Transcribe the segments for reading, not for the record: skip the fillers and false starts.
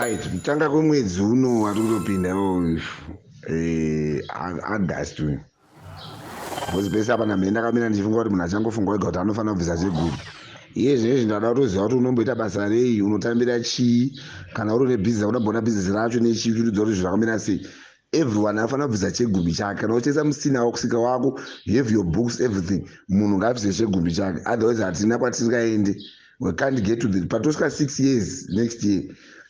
right, kutanga kwemwedzi uno watikutopinda August uyu. Because pese apa namhe ndakamira ndichifunga kuti munhu achangofunga wega kuti anofanira kubvisa chegumi. Iye zvinezvi ndada kutoziva kuti unomboita basa rei, unotambira chii, kana uri une bhizinesi unogona bhizinesi racho nechii, kutoziva kuti zvakamira sei. Everyone anofanira kubvisa chegumi chake. Kana uchiisa musina wakusika wako, you have your books, everything. Munhu ngaabvise chegumi chake. Otherwise hatina kwatisingaende. We can't get to the patosvika 6 years next year.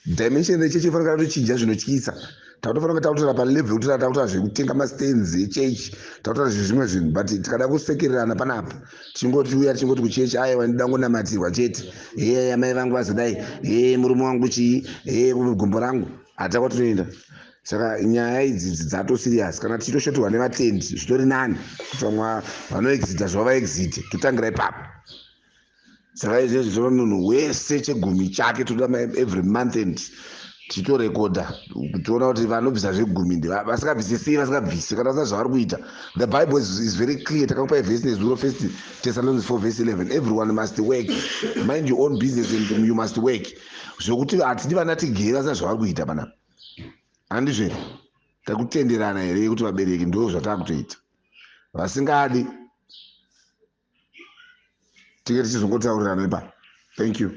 Dimension rechechi inofanira kutochinja zvinotyisa. Takutofanira kutaura palevel kuti takutora zvekutenga mastands echechi, takutora zvimwe zvinhu, but tikada kusekererana panapa. Tingoti uya tingoti kuchechi aiwa ndida ngonamatirwa chete. Amai vangu vazodai, murume wangu chii, gumbo rangu. Hatakwatoenda. Saka nyaya idzi dzato serious. Kana tichitoshotorwa nevatendi zvitori nani kuti vamwe vanoexita zvavaexite, totangira ipapo. Saka izvezvi zvino munhu wese chegumi chake toda every month end tichitorekodha tiona kuti vanobvisa zvegumi vasingabvisi sei, vasingabvisi kana vasina zvavari kuita. The Bible is very clear. Takakupa vhesi nezuro, 1 Thessalonians 4:11. Everyone must work. Mind your own business and you must work. Zvokuti hatidi vana tigere vasina zvavari kuita panapa. Handizve takutenderana here kuti vabereki ndo zvatakutoita. Vasingadi tige tichizongotaurirana ipapo. Thank you.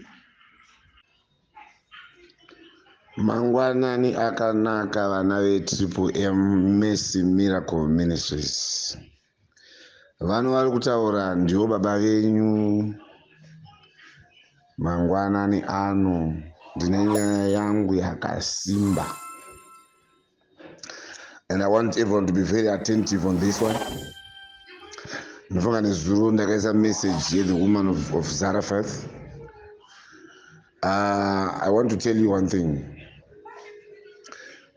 Mangwanani akanaka vana veTMM Mercy Miracle Ministries. Vanhu vari kutaura ndivo baba venyu. Mangwanani ano ndine nyaya yangu yakasimba. And I want everyone to be very attentive on this one. Ndofunga nezuro ndakaisa message here, the woman of Zarephath. I want to tell you one thing.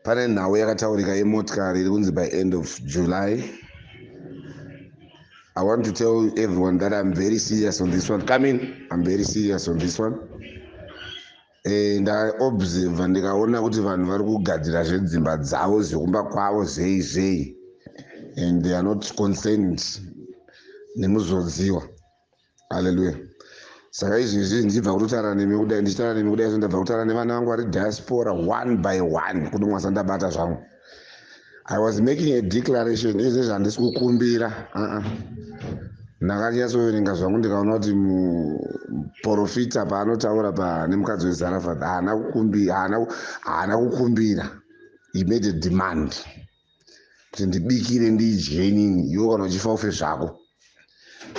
Pane nhau yakataurika yemotikari iri kunzi by end of July. I want to tell everyone that I'm very serious on this one. Come in. I'm very serious on this one. And I observe ndikaona kuti vanhu vari kugadzira zvedzimba dzavo zvekumba kwavo zvei. And they are not concerned nemuzodziwa. Hallelujah. Saka izvi ndibva kutotaura nemi kudai, ndichitaura nemi kudai, ndabva kutaura nevana vangu vari diaspora one by one kuti mwasa ndabata zvangu. I was making a declaration. Izvi zvandisi kukumbira. Ndakanyatsoverenga zvangu ndikaona kuti muprofita paanotaura nemukadzi weZarephath haana kukumbira. He made a demand kuti ndibikire ndidye nini, iwe kana uchifa ufe zvako.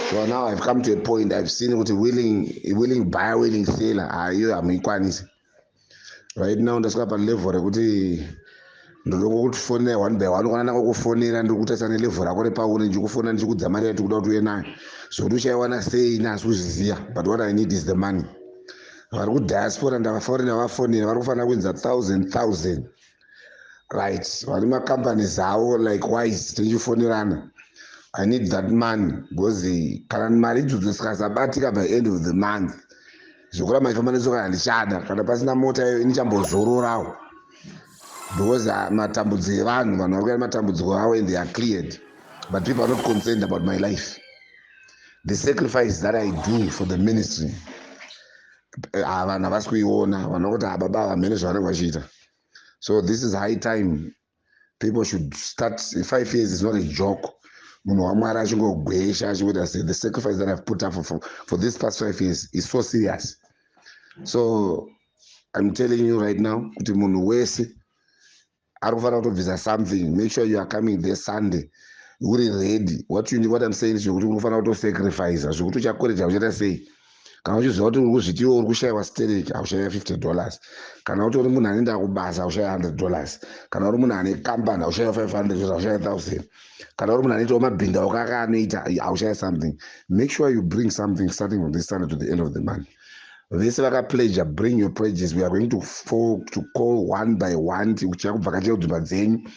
So now I've come to a point, I've seen kuti willing buyer, willing seller, iyo hamuikwanisi. Right now ndasvika palevel rekuti ndoda kukufonera one by one, kana ndakufonera ndikutaisa nelevel rako repauri, ndikufonera ndichikudzamarira kuti kuda kuti uye nayo. Zvokuti uchaiwana sei nasi kuzviziva, but what I need is the money. Vari kudiaspora ndavafonera vari kufanira kuinza 1,000. Right, vari macompanies avo likewise tichifonerana. I need that money because kana mari idzodzo dzikasabatika by end of the month, zvokura maifamba netsoka handichada, kana pasina mota inichambozororawo, because matambudziko evanhu vari kuita matambudziko avo and they are cleared, but people are not concerned about my life. The sacrifice that I do for the ministry, vanhu havasi kuiona, vanhu kuti baba hamene zvavanenge vachiita. So this is high time. People should start. 5 years is not a joke. Munhu waMwari achingogwesha achikuti say the sacrifice that I've put up for this past 5 years is so serious. So I'm telling you right now kuti munhu wese ari kufanira kutobvisa something. Make sure you are coming there Sunday uri ready. What I'm saying is kuti unofanira kutosacrifice zvokuti uchakoreja uchaita sei. Kana uchiziva kuti uri kuzviti uri kushayiwa stereki haushaya $50. Kana kuti uri munhu anoenda kubasa haushaya $100. Kana uri munhu ane kambani haushaya $500, haushaya 1,000. Kana uri munhu anoitawo mabhinda okaka anoita haushaya something. Make sure you bring something starting from this Sunday to the end of the month. Vese vakapledge, bring your pledges. We are going to call one by one tichia kubvakachira kudzimba dzenyu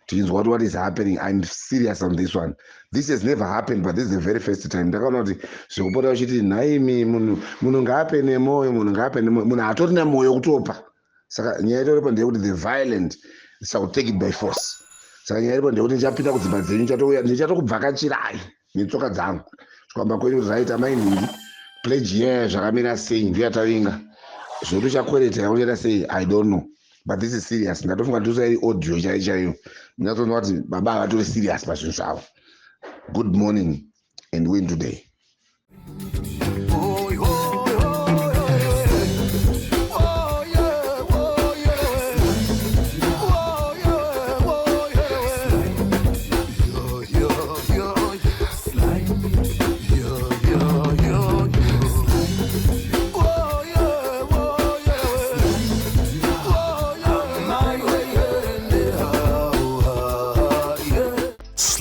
tinzwa what is happening. I'm serious on this one. This has never happened, but this is the very first time. Ndakaona kuti zvekupota uchiti nhaimi munhu ngaape nemoyo, munhu ngaape nemoyo, munhu hatori nemoyo kutopa. Saka nyaya itoripo ndeyekuti the violent shall take it by force. Saka nyaya iripo ndeyekuti ndichapinda kudzimba dzenyu, ndichatokubvakachirai netsoka dzangu. Zvikwamba kwenyu kuti right amai nhindi pledge yeya zvakamira sei, ndiyatavinga. Zvokuti uchakwereta uchaita sei, I don't know. but this is serious. Ndatofunga ndosai audio chaiyo. Ndatoona kuti baba akatori serious pazvinhu zvavo. Good morning and win today.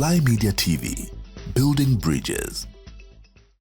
Sly Media TV, building bridges.